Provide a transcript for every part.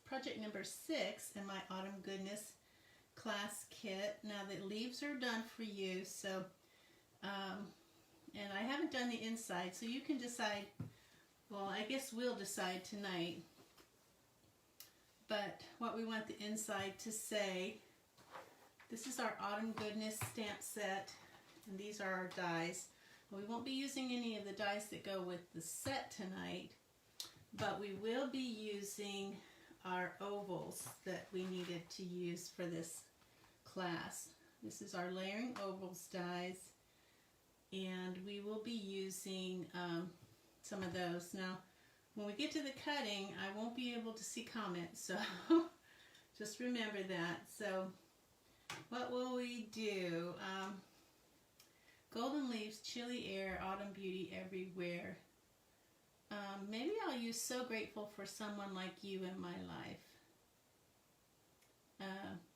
project number 6 in my Autumn Goodness class kit. Now the leaves are done for you, so and I haven't done the inside, so you can decide. Well, I guess we'll decide tonight. But what we want the inside to say. This is our Autumn Goodness stamp set, and these are our dies. We won't be using any of the dies that go with the set tonight, but we will be using our ovals that we needed to use for this class. This is our layering ovals dies, and we will be using some of those. Now, when we get to the cutting, I won't be able to see comments, so just remember that. So what will we do? Golden Leaves, Chilly Air, Autumn Beauty Everywhere. Maybe I'll use So Grateful for Someone Like You in My Life.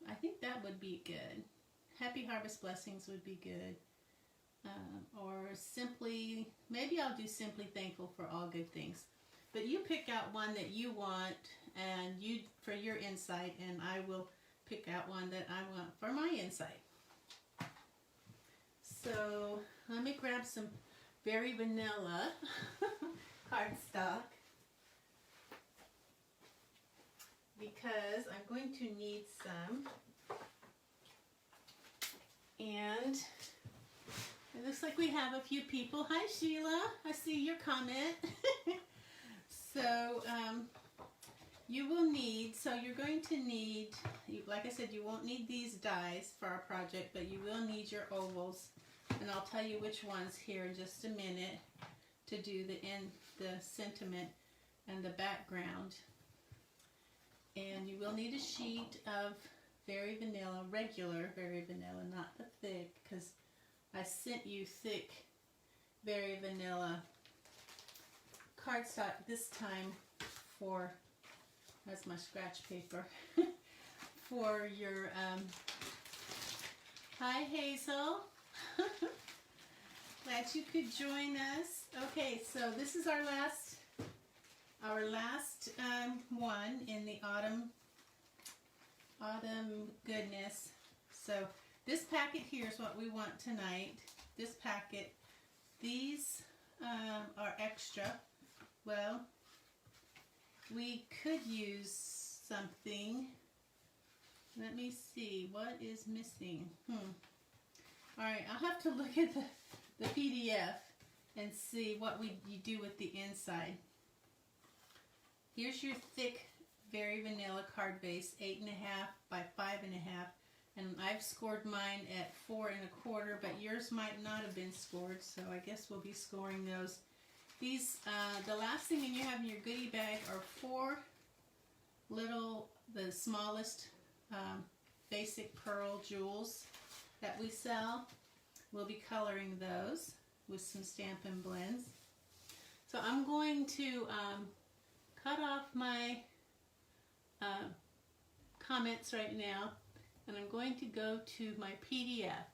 I think that would be good. Happy Harvest Blessings would be good. Or simply, maybe I'll do Simply Thankful for All Good Things. But you pick out one that you want and you for your inside, and I will pick out one that I want for my inside. So let me grab some Very Vanilla cardstock, because I'm going to need some. And it looks like we have a few people. Hi Sheila, I see your comment. So you will need, so you're going to need, like I said, you won't need these dies for our project, but you will need your ovals. And I'll tell you which ones here in just a minute to do the sentiment and the background. And you will need a sheet of Very Vanilla, regular Very Vanilla, not the thick, because I sent you thick Very Vanilla cardstock this time for, that's my scratch paper, for your, hi Hazel. Glad you could join us. Okay, so this is our last one in the Autumn Goodness. So this packet here is what we want tonight. This packet. These are extra. Well, we could use something. Let me see. What is missing? Alright, I'll have to look at the PDF and see what you do with the inside. Here's your thick Very Vanilla card base, 8.5 by 5.5, and I've scored mine at 4 1/4, but yours might not have been scored, so I guess we'll be scoring those. These, the last thing you have in your goodie bag are 4 little, the smallest basic pearl jewels that we sell. We'll be coloring those with some Stampin' blends. So I'm going to cut off my comments right now, and I'm going to go to my PDF.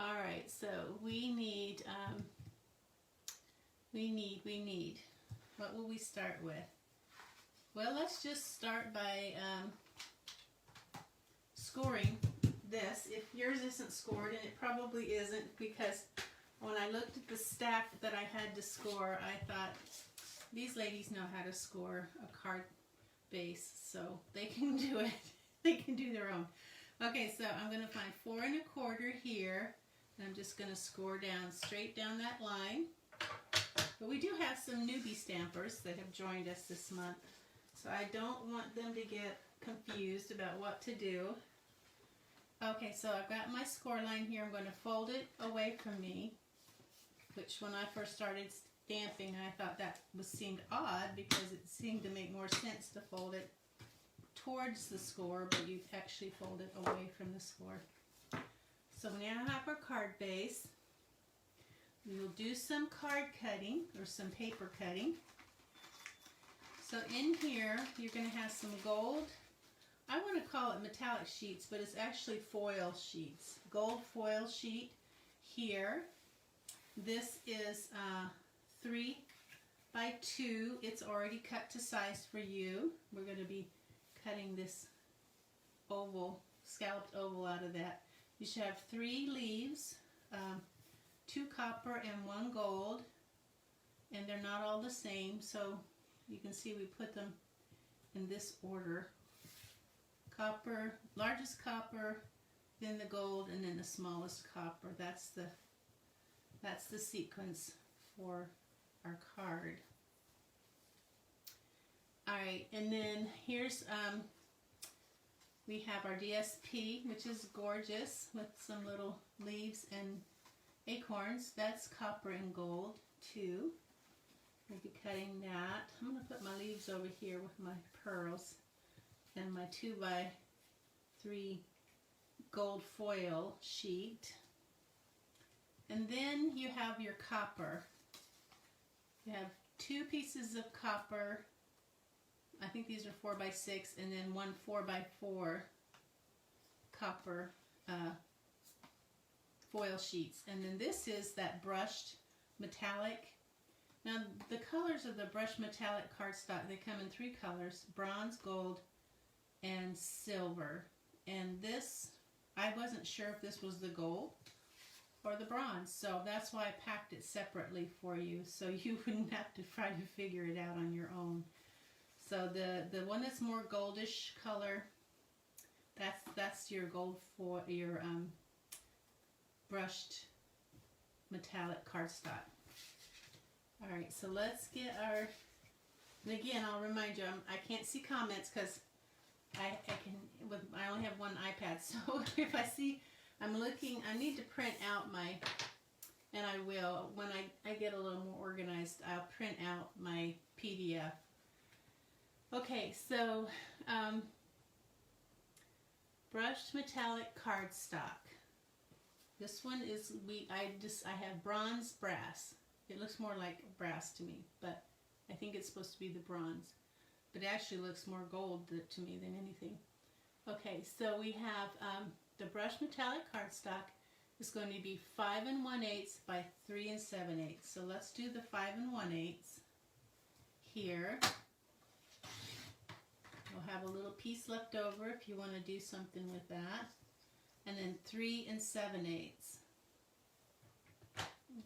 Alright, so we need, what will we start with? Well, let's just start by scoring this. If yours isn't scored, and it probably isn't, because when I looked at the stack that I had to score, I thought these ladies know how to score a card base, so they can do it. They can do their own. Okay, so I'm going to find 4 1/4 here, and I'm just going to score down, straight down that line. But we do have some newbie stampers that have joined us this month, so I don't want them to get confused about what to do. Okay, so I've got my score line here. I'm going to fold it away from me, which when I first started stamping, I thought that seemed odd, because it seemed to make more sense to fold it towards the score, but you actually fold it away from the score. So we now have our card base. We will do some card cutting, or some paper cutting. So in here, you're going to have some gold, I want to call it metallic sheets, but it's actually foil sheets. Gold foil sheet here. This is 3 by 2. It's already cut to size for you. We're going to be cutting this oval, scalloped oval out of that. You should have 3 leaves, 2 copper and 1 gold, and they're not all the same, so you can see we put them in this order. Copper, largest copper, then the gold, and then the smallest copper. That's the sequence for our card. Alright, and then here's we have our DSP, which is gorgeous with some little leaves and acorns. That's copper and gold too. We'll be cutting that. I'm going to put my leaves over here with my pearls and my 2x3 gold foil sheet. And then you have your copper. You have 2 pieces of copper. I think these are 4x6, and then 1 4x4 copper foil sheets. And then this is that brushed metallic. Now the colors of the brushed metallic cardstock, they come in 3 colors: bronze, gold, and silver. And this, I wasn't sure if this was the gold or the bronze, so that's why I packed it separately for you, so you wouldn't have to try to figure it out on your own. So the one that's more goldish color, that's your gold for your brushed metallic cardstock. All right, so let's get our. And again, I'll remind you, I can't see comments because I only have one iPad. So if I see, I'm looking. I need to print out my, and I will when I get a little more organized. I'll print out my PDF. Okay, so brushed metallic cardstock. This one is I have bronze brass. It looks more like brass to me, but I think it's supposed to be the bronze. But it actually looks more gold to me than anything. Okay, so we have the brushed metallic cardstock is going to be 5 1/8 by 3 7/8. So let's do the 5 1/8 here. We'll have a little piece left over if you want to do something with that. And then 3 7/8.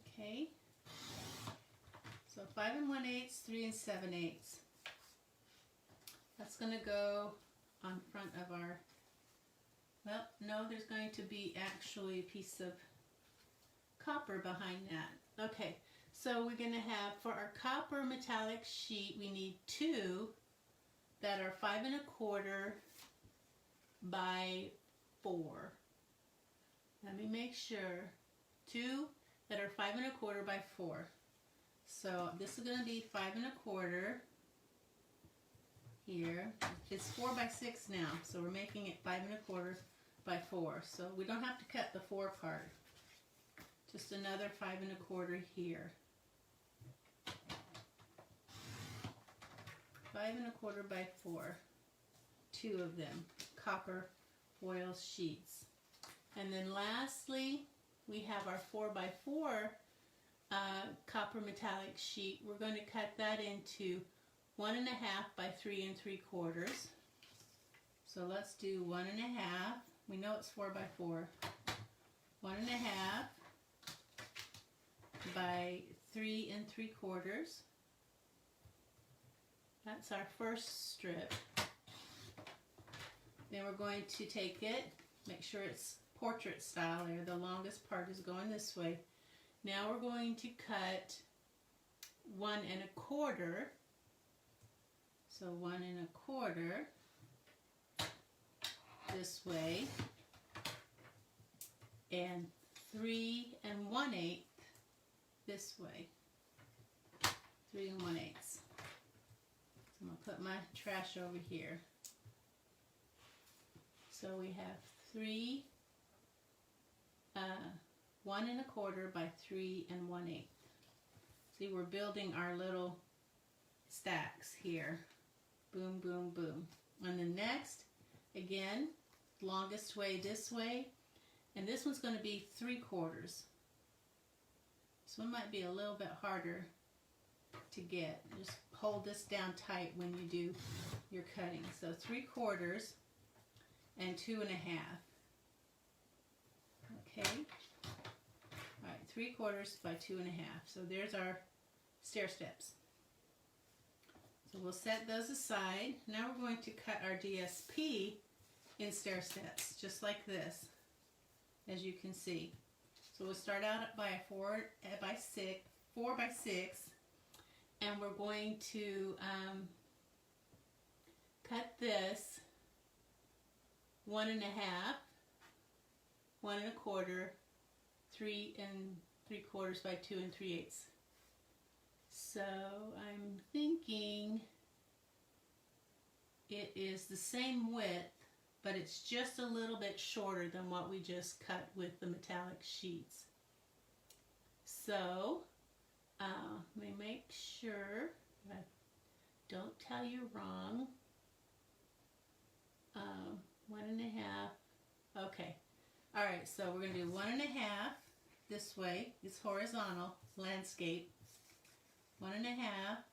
Okay. So 5 1/8, 3 7/8. That's going to go on front of our, well, no, there's going to be actually a piece of copper behind that. Okay, so we're going to have, for our copper metallic sheet, we need 2 that are 5 1/4 by 4. Let me make sure. 2 that are 5 1/4 by 4. So this is going to be 5 1/4 here. It's 4 by 6 now, so we're making it 5 1/4 by 4. So we don't have to cut the 4 part. Just another 5 1/4 here. 5 1/4 by 4. 2 of them, copper foil sheets. And then lastly, we have our 4 by 4 copper metallic sheet. We're going to cut that into 1 1/2 by 3 3/4. So let's do 1 1/2. We know it's 4 by 4. 1 1/2 by 3 3/4. That's our first strip. Then we're going to take it, make sure it's portrait style there. The longest part is going this way. Now we're going to cut 1 1/4. So 1 1/4 this way, and 3 1/8 this way. 3 1/8. So I'm going to put my trash over here. So we have 3 1 1/4 by 3 1/8. See, we're building our little stacks here. Boom, boom, boom. And the next, again, longest way this way, and this one's going to be 3/4. This one might be a little bit harder to get. Just hold this down tight when you do your cutting. So 3/4 and 2 1/2. Okay. All right, 3/4 by 2 1/2. So there's our stair steps. So we'll set those aside. Now we're going to cut our DSP in stair steps, just like this, as you can see. So we'll start out by a 4 by 6, and we're going to cut this 1 1/2, 1 1/4, 3 3/4 by 2 3/8. So I'm thinking it is the same width, but it's just a little bit shorter than what we just cut with the metallic sheets. So let me make sure I don't tell you wrong. 1 1/2. Okay. All right. So we're going to do 1 1/2 this way. It's horizontal landscape. 1 1/2.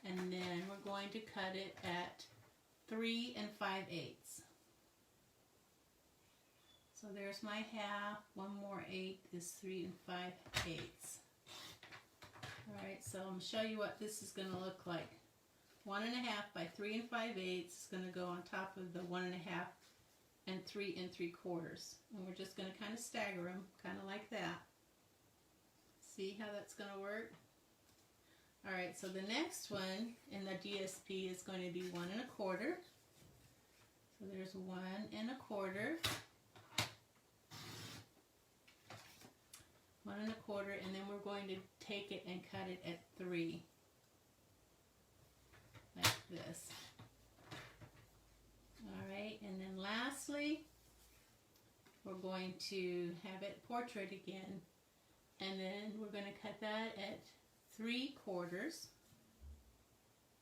And then we're going to cut it at 3 5/8. So there's my half. One more 8 is 3 5/8. All right, so I'm going to show you what this is going to look like. 1 1/2 by 3 5/8 is going to go on top of the 1 1/2 and 3 3/4. And we're just going to kind of stagger them, kind of like that. See how that's going to work? All right, so the next one in the DSP is going to be 1 1/4. So there's 1 1/4, 1 1/4, and then we're going to take it and cut it at 3, like this. All right, and then lastly, we're going to have it portrait again, and then we're going to cut that at 3/4.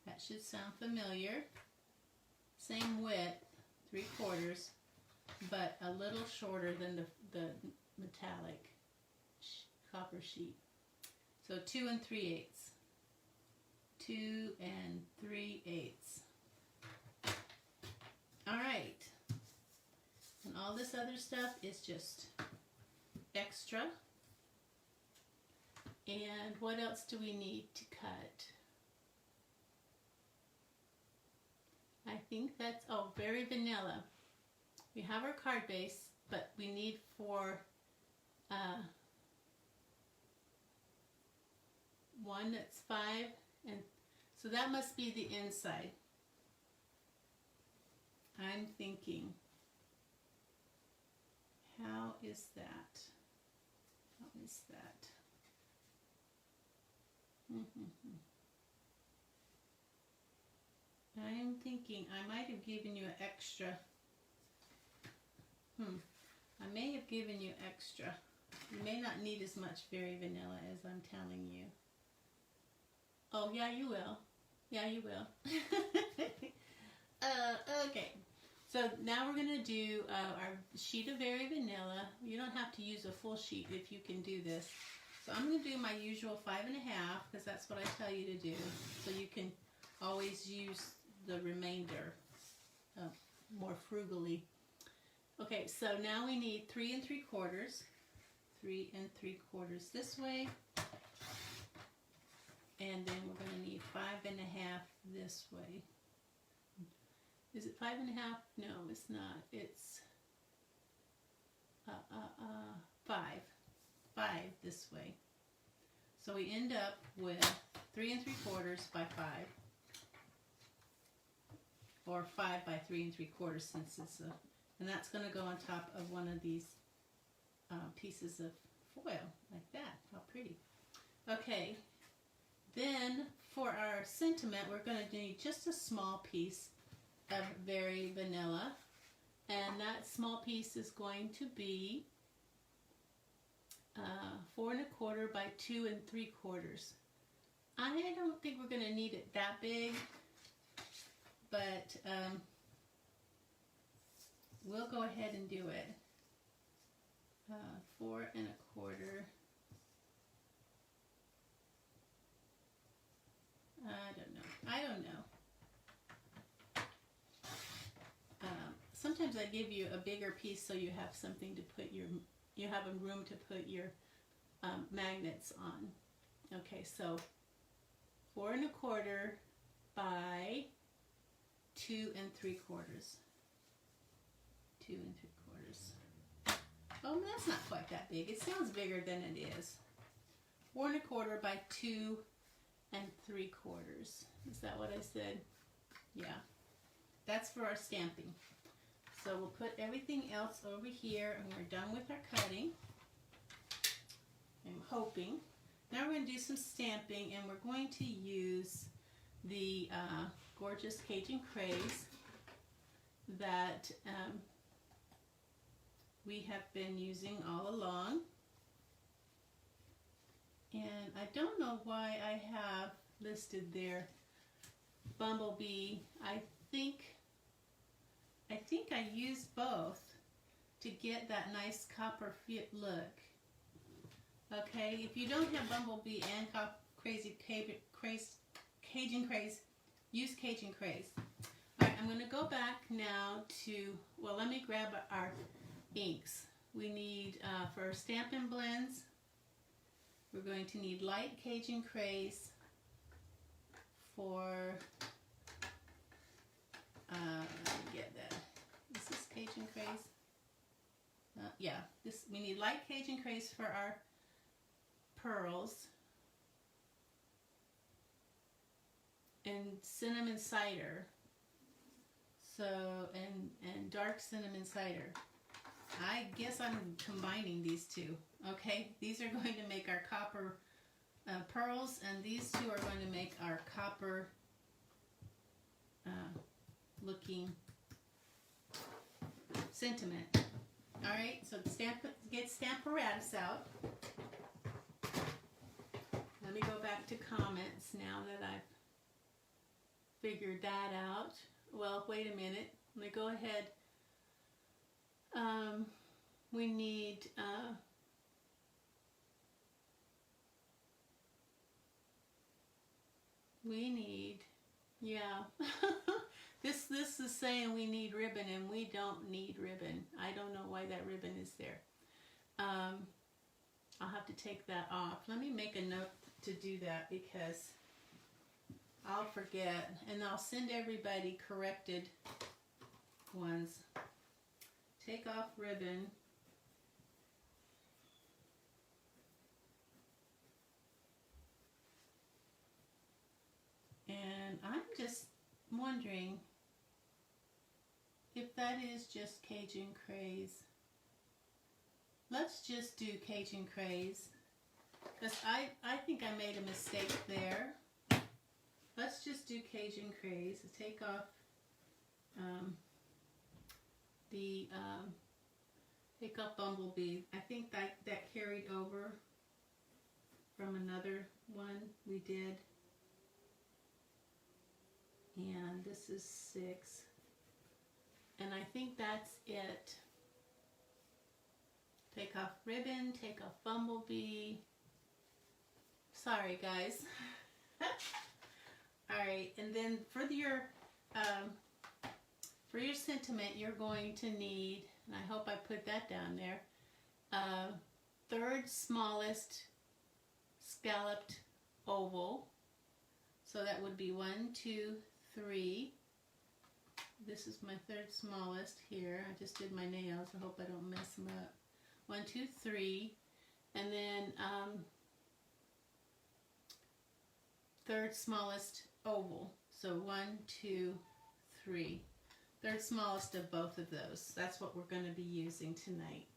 That should sound familiar. Same width, 3/4, but a little shorter than the metallic copper sheet. So 2 3/8. 2 3/8. All right. And all this other stuff is just extra. And what else do we need to cut? I think that's, oh, very vanilla. We have our card base, but we need for one that's 5, and so that must be the inside. I'm thinking, how is that? How is that? I'm thinking I might have given you an extra. I may have given you extra. You may not need as much very vanilla as I'm telling you. Oh, yeah, you will. Yeah, you will. Okay. So now we're going to do our sheet of very vanilla. You don't have to use a full sheet if you can do this. So I'm going to do my usual 5 1/2 because that's what I tell you to do. So you can always use the remainder more frugally. Okay, so now we need 3 3/4. 3 3/4 this way. And then we're going to need 5 1/2 this way. Is it 5 1/2? No, it's not. It's 5. 5 this way. So we end up with 3 3/4 by 5. Or 5 by 3 3/4 since it's a, and that's going to go on top of one of these pieces of foil, like that. How pretty. Okay, then for our sentiment, we're going to need just a small piece of very vanilla, and that small piece is going to be 4 1/4 by 2 3/4. I don't think we're going to need it that big, but we'll go ahead and do it. 4 1/4 sometimes I give you a bigger piece so you have something to put your, you have a room to put your magnets on. Okay, so 4 1/4 by 2 3/4. 2 3/4. Oh, that's not quite that big. It sounds bigger than it is. 4 1/4 by 2 3/4. Is that what I said? Yeah. That's for our stamping. So we'll put everything else over here and we're done with our cutting. I'm hoping. Now we're going to do some stamping and we're going to use the gorgeous Cajun Craze that we have been using all along. And I don't know why I have listed there Bumblebee. I think I used both to get that nice copper fit look. Okay, if you don't have Bumblebee and Cajun Craze, use Cajun Craze. Alright, I'm going to go back now to, well, let me grab our inks. We need, for Stampin' blends, we're going to need light Cajun Craze. For, let me get that. Is this Cajun Craze? Yeah, we need light Cajun Craze for our pearls. And cinnamon cider. So, and dark cinnamon cider. I guess I'm combining these two. Okay, these are going to make our copper pearls, and these two are going to make our copper looking sentiment. Alright, so get Stamparatus out. Let me go back to comments now that I've figured that out. Well, wait a minute. Let me go ahead. We need yeah. This is saying we need ribbon, and we don't need ribbon. I don't know why that ribbon is there. I'll have to take that off. Let me make a note to do that because I'll forget, and I'll send everybody corrected ones. Take off ribbon. And I'm just wondering if that is just Cajun Craze. Let's just do Cajun Craze, because I think I made a mistake there. Let's just do Cajun Craze. Take off take off Bumblebee. I think that carried over from another one we did. And this is 6. And I think that's it. Take off ribbon, take off Bumblebee. Sorry, guys. Alright, and then for your sentiment, you're going to need, and I hope I put that down there, 3rd smallest scalloped oval. So that would be 1, 2, 3. This is my 3rd smallest here. I just did my nails. I hope I don't mess them up. 1, 2, 3. And then 3rd smallest oval. So 1, 2, 3. 3rd smallest of both of those. That's what we're going to be using tonight.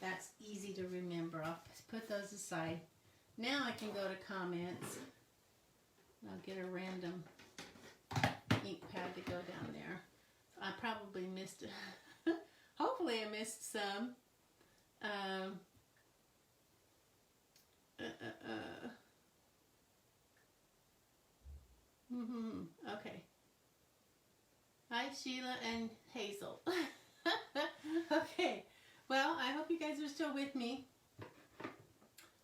That's easy to remember. I'll put those aside. Now I can go to comments. I'll get a random ink pad to go down there. I probably missed it. Hopefully I missed some. Okay. Hi Sheila and Hazel. Okay. Well, I hope you guys are still with me.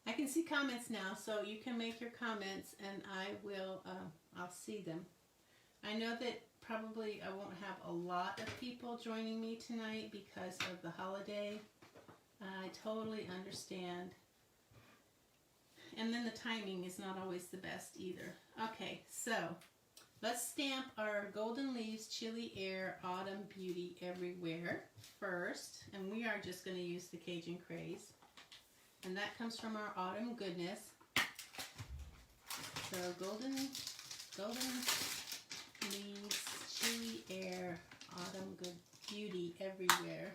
I can see comments now, so you can make your comments and I will, I'll see them. I know that probably I won't have a lot of people joining me tonight because of the holiday. I totally understand. And then the timing is not always the best either. Okay, so let's stamp our Golden Leaves Chilly Air Autumn Beauty Everywhere first. And we are just going to use the Cajun Craze. And that comes from our Autumn Goodness. So Golden Leaves Chilly Air Autumn Good Beauty Everywhere.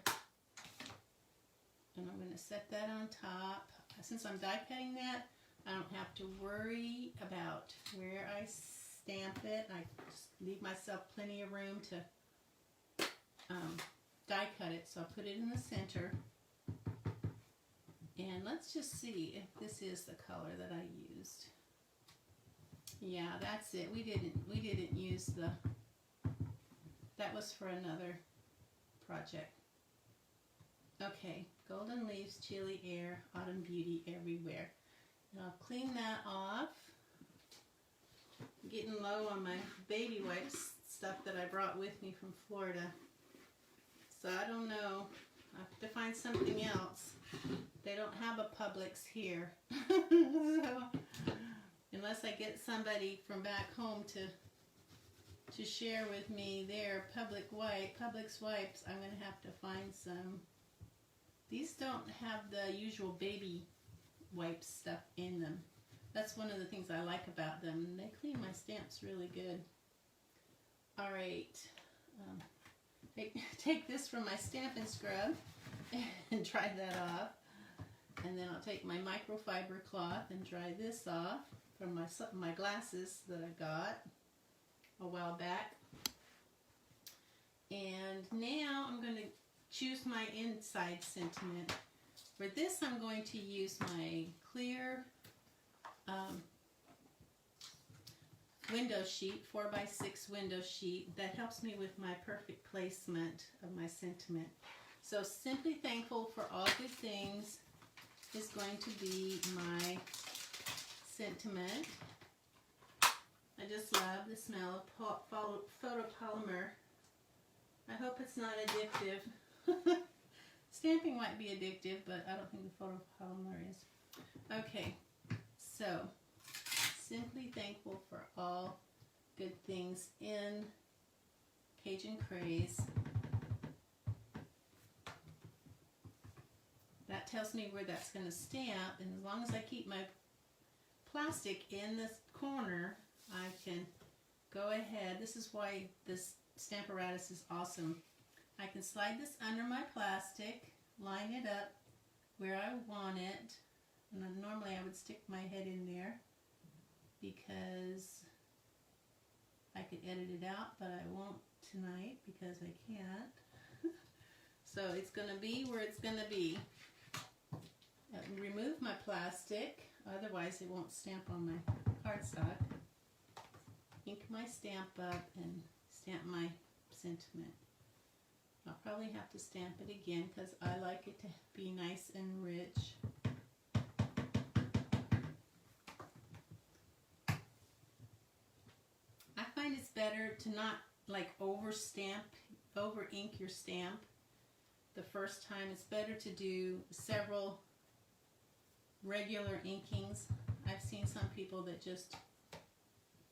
And I'm going to set that on top. Since I'm die cutting that, I don't have to worry about where I stamp it. I just leave myself plenty of room to die cut it. So I'll put it in the center. And let's just see if this is the color that I used. Yeah, that's it. We didn't use the, that was for another project. Okay, Golden Leaves Chilly Air Autumn Beauty Everywhere. And I'll clean that off. I'm getting low on my baby wipes stuff that I brought with me from Florida. So I don't know. I have to find something else. They don't have a Publix here. So, unless I get somebody from back home to share with me their Publix wipes, I'm going to have to find some. These don't have the usual baby wipe stuff in them. That's one of the things I like about them. They clean my stamps really good. Alright, take this from my Stampin' scrub and dry that off. And then I'll take my microfiber cloth and dry this off from my glasses that I got a while back. And now I'm going to choose my inside sentiment. For this, I'm going to use my clear window sheet, 4x6 window sheet. That helps me with my perfect placement of my sentiment. So, simply thankful for all good things is going to be my sentiment. I just love the smell of photopolymer. I hope it's not addictive. Stamping might be addictive, but I don't think the photopolymer is. Okay, so simply thankful for all good things in Cajun Craze. That tells me where that's going to stamp, and as long as I keep my plastic in this corner, I can go ahead. This is why this Stamparatus is awesome. I can slide this under my plastic, line it up where I want it, and then normally I would stick my head in there because I could edit it out, but I won't tonight because I can't. So it's going to be where it's going to be. Remove my plastic, otherwise it won't stamp on my cardstock. Ink my stamp up and stamp my sentiment. I'll probably have to stamp it again because I like it to be nice and rich. I find it's better to not like over ink your stamp the first time. It's better to do several regular inkings. I've seen some people that just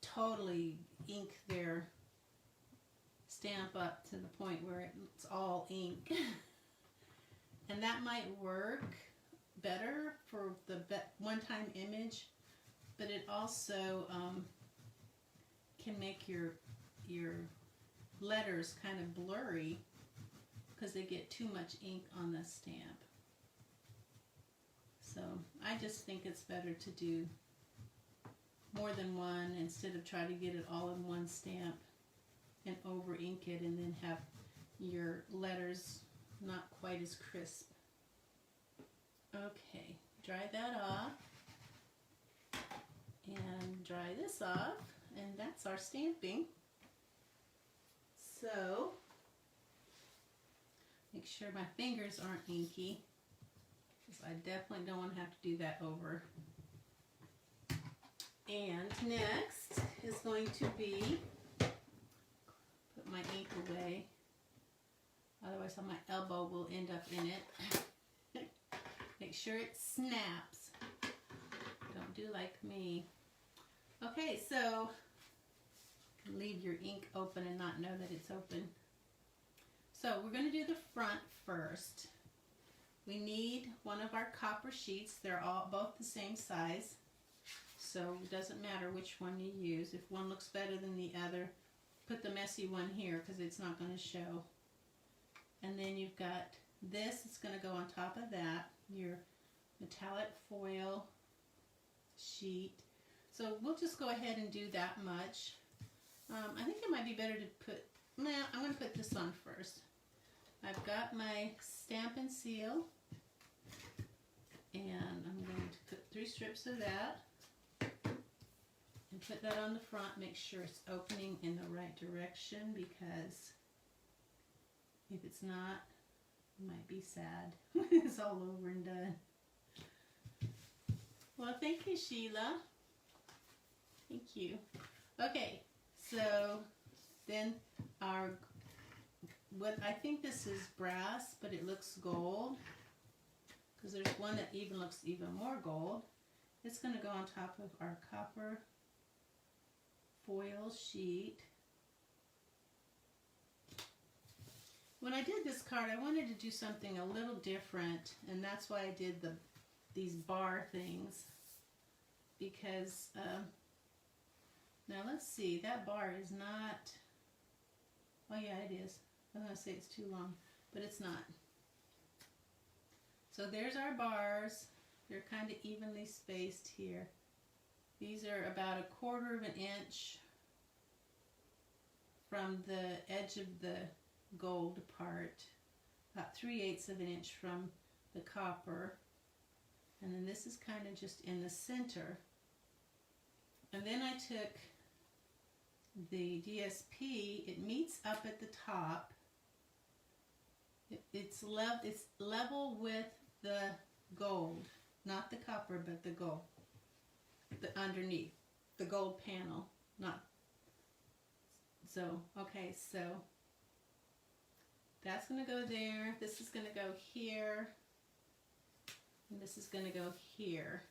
totally ink their stamp up to the point where it's all ink. And that might work better for the one-time image, but it also can make your letters kind of blurry because they get too much ink on the stamp. So I just think it's better to do more than one instead of try to get it all in one stamp and over ink it and then have your letters not quite as crisp. Okay, dry that off and dry this off, and that's our stamping. So make sure my fingers aren't inky, because I definitely don't want to have to do that over. And next is going to be away. Otherwise my elbow will end up in it. Make sure it snaps. Don't do like me. Okay, so leave your ink open and not know that it's open. So we're going to do the front first. We need one of our copper sheets. They're all both the same size, so it doesn't matter which one you use. If one looks better than the other, put the messy one here because it's not going to show. And then you've got this. It's going to go on top of that, your metallic foil sheet. So we'll just go ahead and do that much. I think it might be better to put, nah, I'm going to put this on first. I've got my Stampin' seal, and I'm going to put 3 strips of that and put that on the front. Make sure it's opening in the right direction, because if it's not, it might be sad. It's all over and done. Well, thank you, Sheila. Thank you. Okay, so then I think this is brass, but it looks gold, because there's one that even looks even more gold. It's going to go on top of our copper foil sheet. When I did this card, I wanted to do something a little different, and that's why I did these bar things, because now let's see, that bar is not, oh yeah, it is. I was going to say it's too long, but it's not. So there's our bars. They're kind of evenly spaced here. These are about 1/4 of an inch from the edge of the gold part, about 3/8 of an inch from the copper, and then this is kind of just in the center. And then I took the DSP, it meets up at the top. It's level with the gold, not the copper, but the gold, the underneath, the gold panel, not, so, okay, so that's going to go there, this is going to go here, and this is going to go here.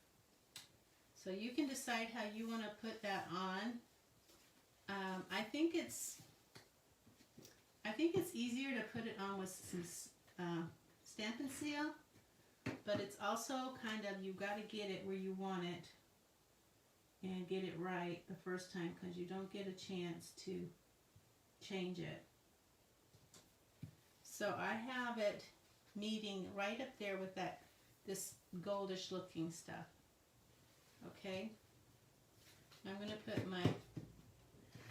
So you can decide how you want to put that on. I think it's easier to put it on with some Stampin' Seal, but it's also kind of, you've got to get it where you want it and get it right the first time, because you don't get a chance to change it. So I have it meeting right up there with this goldish looking stuff. Okay, I'm going to put my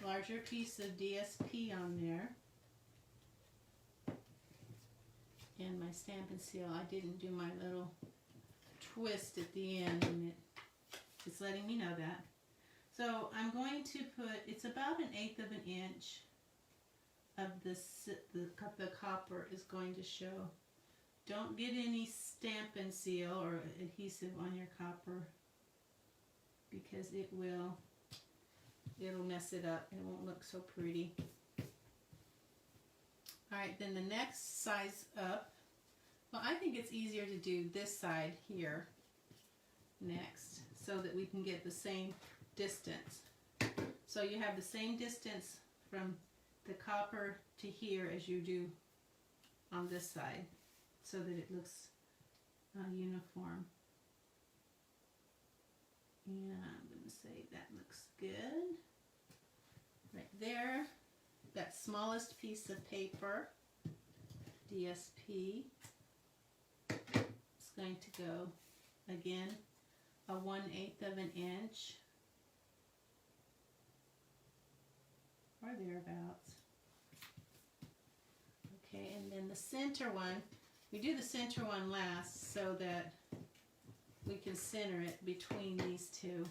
larger piece of DSP on there, and my Stampin' Seal. I didn't do my little twist at the end, and it's letting me know that. So I'm going to put, it's about 1/8 of an inch of this, the copper is going to show. Don't get any Stampin' Seal or adhesive on your copper, because it'll mess it up and it won't look so pretty. Alright, then the next size up, well, I think it's easier to do this side here next, so that we can get the same distance. So you have the same distance from the copper to here as you do on this side, so that it looks uniform. And I'm going to say that looks good. Right there, that smallest piece of paper, DSP, is going to go, again, 1/8 of an inch, or thereabouts. Okay, and then the center one, we do the center one last so that we can center it between these two.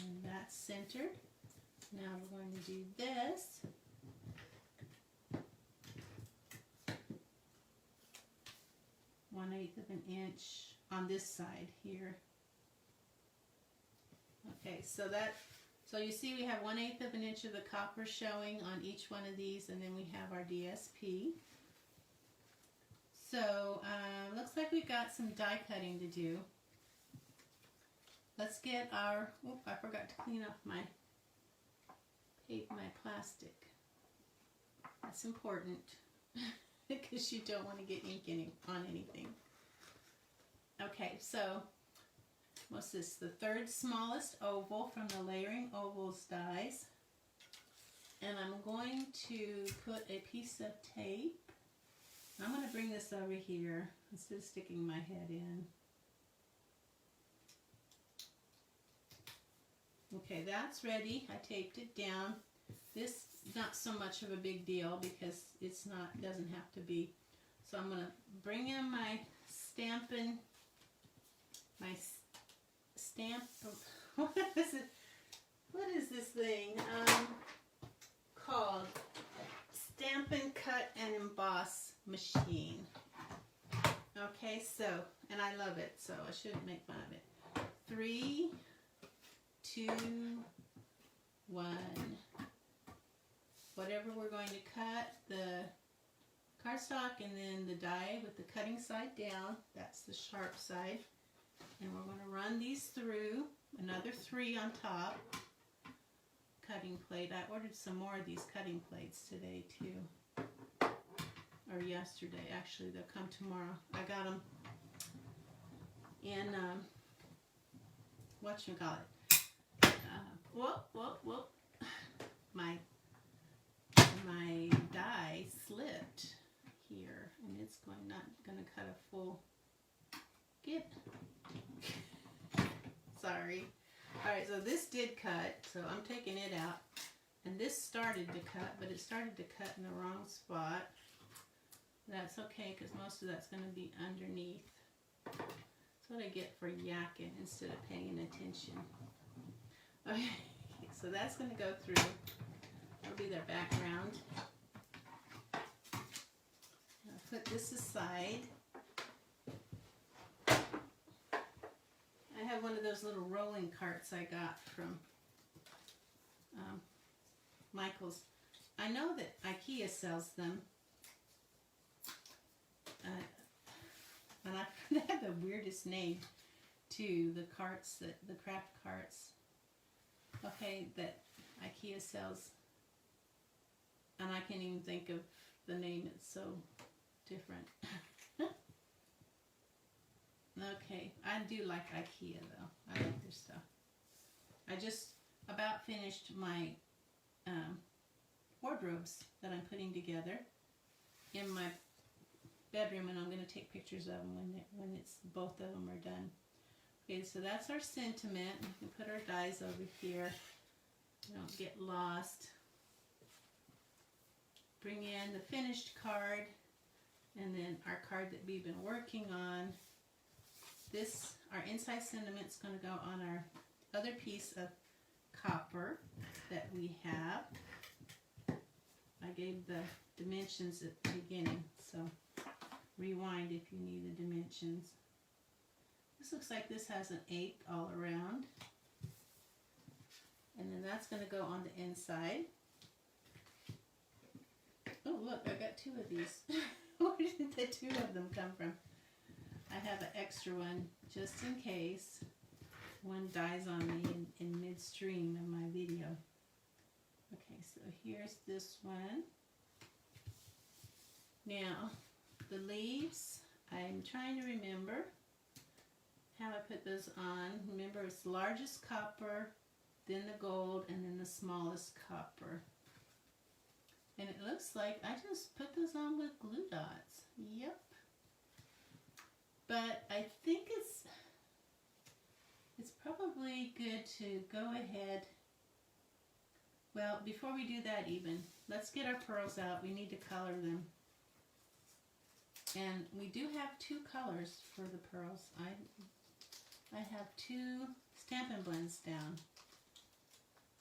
And that's centered. Now we're going to do this. One-eighth of an inch on this side here. Okay, so that So you see we have 1/8 of an inch of the copper showing on each one of these, and then we have our DSP. So looks like we've got some die cutting to do. Let's get our, oh, I forgot to clean up my plastic. That's important because you don't want to get ink on anything. Okay, so what's this? The third smallest oval from the Layering Ovals dies. And I'm going to put a piece of tape. I'm going to bring this over here instead of sticking my head in. Okay, that's ready. I taped it down. This is not so much of a big deal because it's not, doesn't have to be. So I'm going to bring in my Stampin', my stamp, what is it? What is this thing called? Stampin' Cut and Emboss Machine. Okay, so, and I love it, so I shouldn't make fun of it. 3, 2, 1. Whatever we're going to cut, the cardstock and then the die with the cutting side down, that's the sharp side. And we're going to run these through, another 3 on top. Cutting plate. I ordered some more of these cutting plates today too. Or yesterday, actually. They'll come tomorrow. I got them in, whatchamacallit. Whoop. My die slipped here, and it's not going to cut a full, sorry. Alright, so this did cut, so I'm taking it out. And this started to cut, but it started to cut in the wrong spot. That's okay, because most of that's going to be underneath. That's what I get for yakking instead of paying attention. Okay, so that's going to go through. That'll be their background. I'll put this aside. I have one of those little rolling carts I got from Michael's. I know that IKEA sells them. And they have the weirdest name too, the carts, the craft carts. Okay, that IKEA sells. And I can't even think of the name, it's so different. Okay, I do like IKEA though. I like their stuff. I just about finished my wardrobes that I'm putting together in my bedroom, and I'm going to take pictures of them when it's both of them are done. Okay, so that's our sentiment. We can put our dies over here. Don't get lost. Bring in the finished card, and then our card that we've been working on. This, our inside sentiment's going to go on our other piece of copper that we have. I gave the dimensions at the beginning, so rewind if you need the dimensions. This looks like this has an 8 all around. And then that's going to go on the inside. Oh, look, I got 2 of these. Where did the 2 of them come from? I have an extra one just in case one dies on me in midstream of my video. Okay, so here's this one. Now, the leaves, I'm trying to remember how I put those on. Remember, it's the largest copper, then the gold, and then the smallest copper. And it looks like I just put those on with glue dots. Yep. But I think it's probably good to go ahead. Well, before we do that even, let's get our pearls out. We need to color them. And we do have 2 colors for the pearls. I have 2 Stampin' Blends down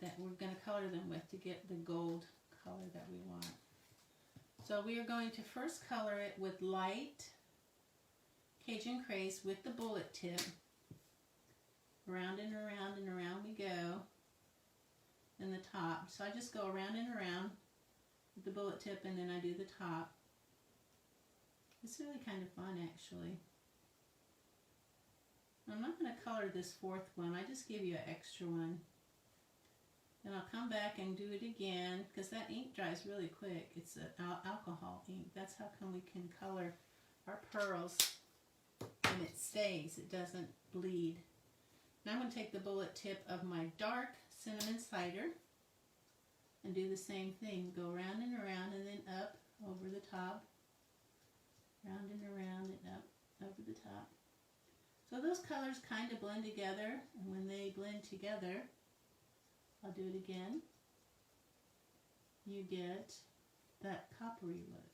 that we're going to color them with to get the gold color that we want. So we are going to first color it with light Cajun Craze with the bullet tip. Around and around and around we go. and the top. So I just go around and around with the bullet tip, and then I do the top. It's really kind of fun, actually. I'm not going to color this fourth one. I just give you an extra one. And I'll come back and do it again, because that ink dries really quick. It's an alcohol ink. That's how come we can color our pearls and it stays. It doesn't bleed. Now I'm going to take the bullet tip of my dark cinnamon cider and do the same thing. Go around and around and then up over the top. Round and around and up over the top. So those colors kind of blend together, and when they blend together, I'll do it again. You get that coppery look,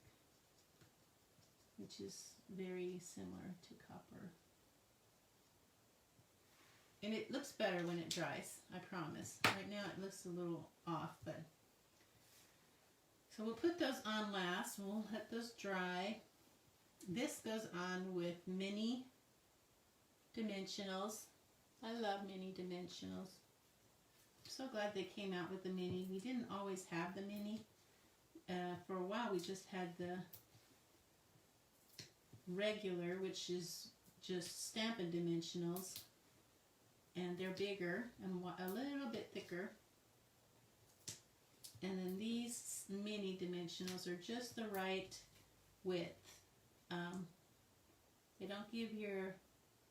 which is very similar to copper. And it looks better when it dries, I promise. Right now it looks a little off, but so we'll put those on last, and we'll let those dry. This goes on with mini dimensionals. I love mini dimensionals. So glad they came out with the mini. We didn't always have the mini. For a while we just had the regular, which is just Stampin' dimensionals, and they're bigger and a little bit thicker. And then these mini dimensionals are just the right width. They don't give your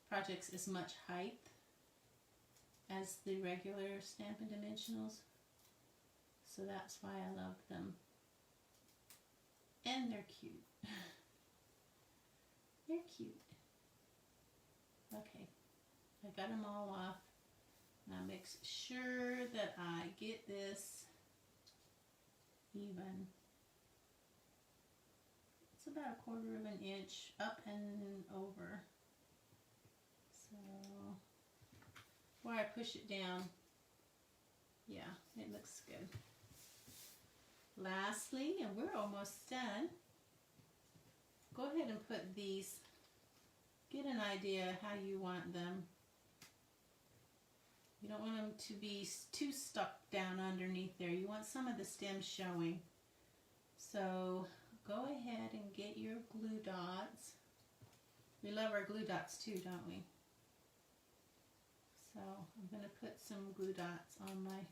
projects as much height as the regular Stampin' dimensionals, so that's why I love them. And they're cute. They're cute. Okay, I got them all off. Now make sure that I get this even. It's about 1/4 of an inch up and over. So where I push it down, yeah, it looks good. Lastly, and we're almost done, go ahead and put these, get an idea how you want them. You don't want them to be too stuck down underneath there. You want some of the stems showing. So go ahead and get your glue dots. We love our glue dots too, don't we? So I'm going to put some glue dots on my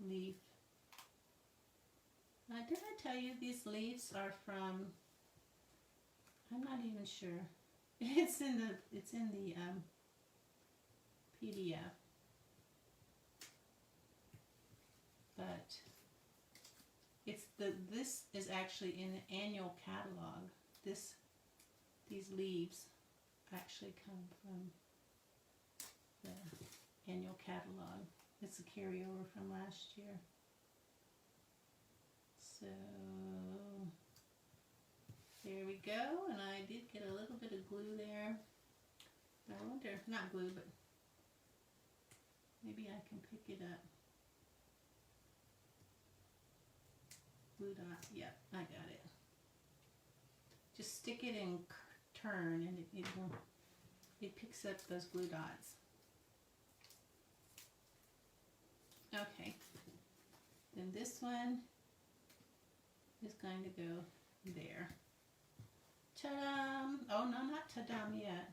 leaf. Did I tell you these leaves are from, I'm not even sure. It's in the PDF. But this is actually in the annual catalog. These leaves actually come from the annual catalog. It's a carryover from last year. So there we go, and I did get a little bit of glue there. I wonder, not glue, but maybe I can pick it up. Glue dot, yep, I got it. Just stick it and turn, and it picks up those glue dots. Okay, then this one is going to go there. Ta-da! Oh no, not ta-dam yet.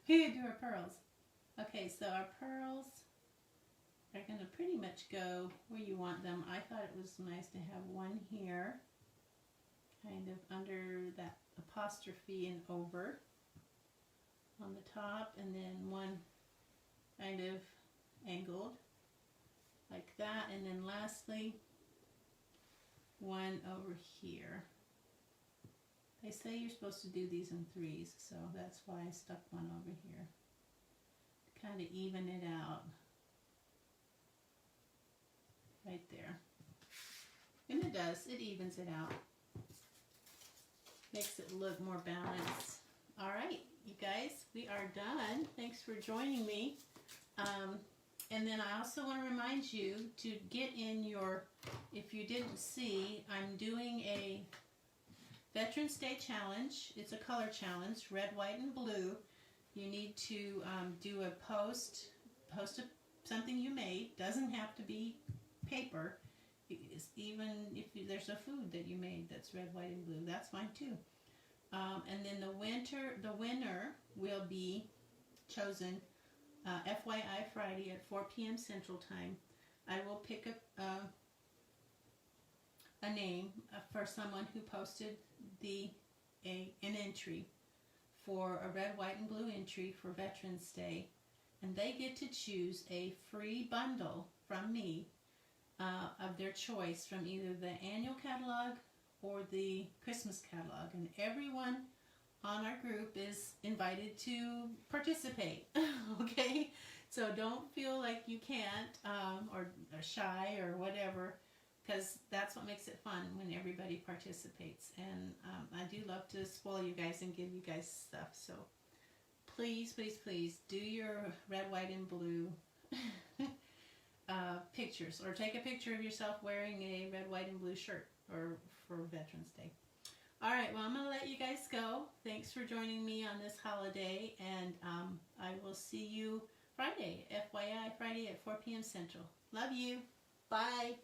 We do our pearls. Okay, so our pearls are going to pretty much go where you want them. I thought it was nice to have one here, kind of under that apostrophe and over on the top, and then one kind of angled like that, and then lastly one over here. They say you're supposed to do these in threes, so that's why I stuck one over here to kind of even it out right there. And it does, it evens it out, makes it look more balanced. All right, you guys, we are done. Thanks for joining me. And then I also want to remind you to get in your, if you didn't see, I'm doing a Veterans Day challenge. It's a color challenge, red, white, and blue. You need to do a post a something you made. Doesn't have to be paper. Even if there's a food that you made that's red, white, and blue, that's fine too. And then the winner will be chosen FYI Friday at 4 p.m. Central Time. I will pick a name for someone who posted an entry for a red, white, and blue entry for Veterans Day, and they get to choose a free bundle from me of their choice from either the annual catalog or the Christmas catalog, and everyone on our group is invited to participate. Okay, so don't feel like you can't or shy or whatever, because that's what makes it fun when everybody participates. And I do love to spoil you guys and give you guys stuff. So please, please, please do your red, white, and blue pictures, or take a picture of yourself wearing a red, white, and blue shirt or for Veterans Day. All right, well, I'm going to let you guys go. Thanks for joining me on this holiday, and I will see you Friday, FYI, Friday at 4 p.m. Central. Love you. Bye.